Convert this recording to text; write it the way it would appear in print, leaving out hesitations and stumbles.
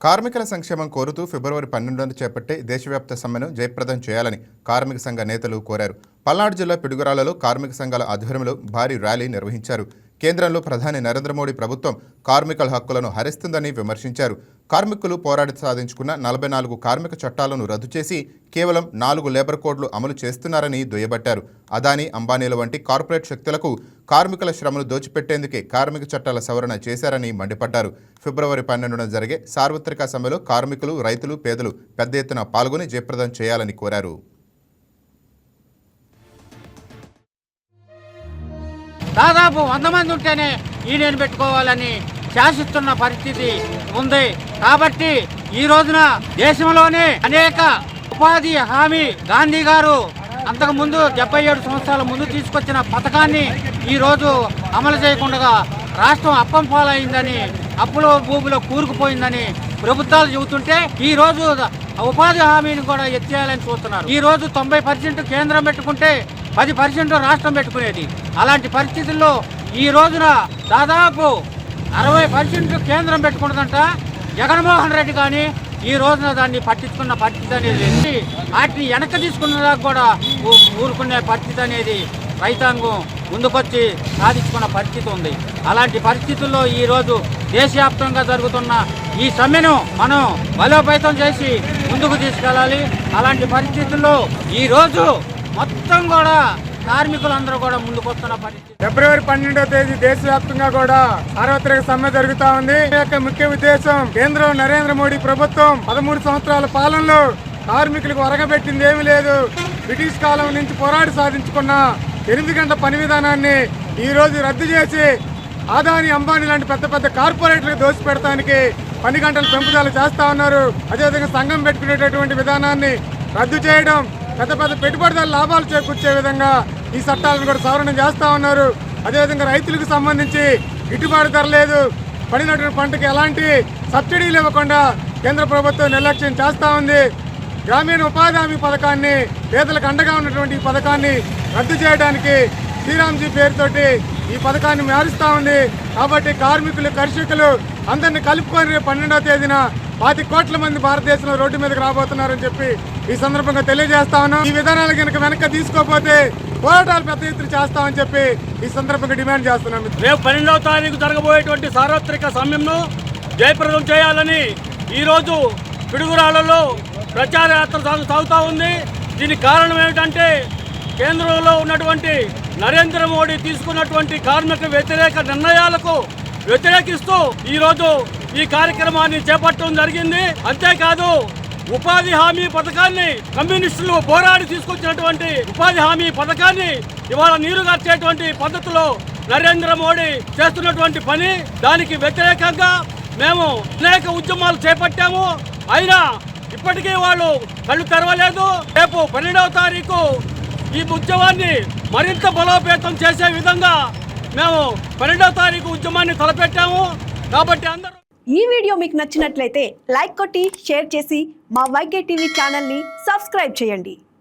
కార్మికుల సంక్షేమం కోరుతూ ఫిబ్రవరి 12న చేపట్టే దేశవ్యాప్త సమ్మెను జయప్రదం చేయాలని కార్మిక సంఘ నేతలు కోరారు. పల్నాడు జిల్లా పిడుగురాళ్లలో కార్మిక సంఘాల ఆధ్వర్యంలో భారీ ర్యాలీ నిర్వహించారు. కేంద్రంలో ప్రధాని నరేంద్ర మోడీ ప్రభుత్వం కార్మికుల హక్కులను హరిస్తుందని విమర్శించారు. కార్మికులు పోరాడి సాధించుకున్న 44 కార్మిక చట్టాలను రద్దు చేసి కేవలం 4 లేబర్ కోడ్లు అమలు చేస్తున్నారని దుయ్యబట్టారు. అదానీ, అంబానీల వంటి కార్పొరేట్ శక్తులకు కార్మికుల శ్రమను దోచిపెట్టేందుకే కార్మిక చట్టాల సవరణ చేశారని మండిపడ్డారు. ఫిబ్రవరి 12న జరిగే సార్వత్రిక సమ్మెలో కార్మికులు, రైతులు, పేదలు పెద్ద ఎత్తున పాల్గొని జయప్రదం చేయాలని కోరారు. దాదాపు 100 మంది ఉంటేనే యూనియన్ పెట్టుకోవాలని శాసిస్తున్న పరిస్థితి ఉంది. కాబట్టి ఈ రోజున దేశంలోనే అనేక ఉపాధి హామీ గాంధీ గారు అంతకుముందు 77 సంవత్సరాల ముందు తీసుకొచ్చిన పథకాన్ని ఈరోజు అమలు చేయకుండా రాష్ట్రం అప్పం పాలైందని, అప్పులో భూమిలో కూరుకుపోయిందని ప్రభుత్వాలు చెబుతుంటే ఈ రోజు ఉపాధి హామీని కూడా ఎత్తేయాలని చూస్తున్నారు. ఈ రోజు 90% కేంద్రం పెట్టుకుంటే 10% రాష్ట్రం పెట్టుకునేది. అలాంటి పరిస్థితుల్లో ఈ రోజున దాదాపు 60% కేంద్రం పెట్టుకుంటుందంట. జగన్మోహన్ రెడ్డి కానీ ఈ రోజున దాన్ని పట్టించుకున్న పరిస్థితి అనేది వాటిని వెనక్కి తీసుకున్నదా కూడా ఊరుకునే పరిస్థితి అనేది రైతాంగం ముందుకొచ్చి సాధించుకున్న పరిస్థితి ఉంది. అలాంటి పరిస్థితుల్లో ఈరోజు దేశవ్యాప్తంగా జరుగుతున్న ఈ సమ్మెను మనం బలోపేతం చేసి ముందుకు తీసుకెళ్ళాలి. అలాంటి పరిస్థితుల్లో ఈరోజు మొత్తం కూడా కార్మికులందరూ కూడా ముందుకు వస్తున్న పరిస్థితి. ఫిబ్రవరి 12వ తేదీ దేశవ్యాప్తంగా కూడా సార్వత్రిక సమ్మె జరుగుతా ఉంది. ఈ యొక్క ముఖ్య ఉద్దేశం, కేంద్రం నరేంద్ర మోడీ ప్రభుత్వం 13 సంవత్సరాల పాలనలో కార్మికులకు ఒరగబెట్టింది ఏమీ లేదు. బ్రిటిష్ కాలం నుంచి పోరాడి సాధించుకున్న 8 గంటల పని విధానాన్ని ఈ రోజు రద్దు చేసి అదానీ, అంబానీ లాంటి పెద్ద పెద్ద కార్పొరేట్లకు దోసిపెడతానికి 10 గంటల పెంపుదల చేస్తా ఉన్నారు. అదేవిధంగా సంఘం పెట్టుకునేటటువంటి విధానాన్ని రద్దు చేయడం, పెద్ద పెద్ద పెట్టుబడిదారుల లాభాలు చేకూర్చే విధంగా ఈ చట్టాలను కూడా సవరణ చేస్తా ఉన్నారు. అదేవిధంగా రైతులకు సంబంధించి గిట్టుబాటు ధర లేదు, పడినటువంటి పంటకి ఎలాంటి సబ్సిడీలు ఇవ్వకుండా కేంద్ర ప్రభుత్వం నిర్లక్ష్యం చేస్తూ ఉంది. గ్రామీణ ఉపాధి హామీ పథకాన్ని, పేదలకు అండగా ఉన్నటువంటి ఈ పథకాన్ని రద్దు చేయడానికి శ్రీరామ్జీ పేరుతోటి ఈ పథకాన్ని మారుస్తూ ఉంది. కాబట్టి కార్మికులు, కర్షకులు అందరినీ కలుపుకొని 12వ తేదీన 25 కోట్ల మంది భారతదేశంలో రోడ్డు మీదకి రాబోతున్నారని చెప్పి ఈ సందర్భంగా తెలియజేస్తా ఉన్నాం. ఈ విధానాలు కనుక వెనక్కి తీసుకోకపోతే పోరాటాలు పెద్ద ఎత్తున చేస్తామని చెప్పి ఈ సందర్భంగా డిమాండ్ చేస్తున్నాం. రేపు 12వ తారీఖు జరగబోయేటువంటి సార్వత్రిక సమ్మెను జయప్రదం చేయాలని ఈరోజు పిడుగురాళ్లలో ప్రచార యాత్ర సాగుతూ ఉంది. దీనికి కారణం ఏమిటంటే కేంద్రంలో ఉన్నటువంటి నరేంద్ర మోడీ తీసుకున్నటువంటి కార్మిక వ్యతిరేక నిర్ణయాలకు వ్యతిరేకిస్తూ ఈరోజు ఈ కార్యక్రమాన్ని చేపట్టడం జరిగింది. అంతేకాదు, ఉపాధి హామీ పథకాన్ని, కమ్యూనిస్టులు పోరాడి తీసుకొచ్చినటువంటి ఉపాధి హామీ పథకాన్ని ఇవాళ నీరుగార్చేటువంటి పద్ధతిలో నరేంద్ర మోడీ చేస్తున్నటువంటి పని, దానికి వ్యతిరేకంగా మేము అనేక ఉద్యమాలు చేపట్టాము. అయినా ఇప్పటికీ వాళ్ళు కళ్ళు తెరవలేదు. రేపు 12వ తారీఖు ఈ ఉద్యమాన్ని మరింత బలోపేతం చేసే విధంగా మేము 12వ తారీఖు ఉద్యమాన్ని తలపెట్టాము. కాబట్టి అందరూ ఈ వీడియో మీకు నచ్చినట్లయితే లైక్ కొట్టి షేర్ చేసి మా వైకే టీవీ ఛానల్ని సబ్స్క్రైబ్ చేయండి.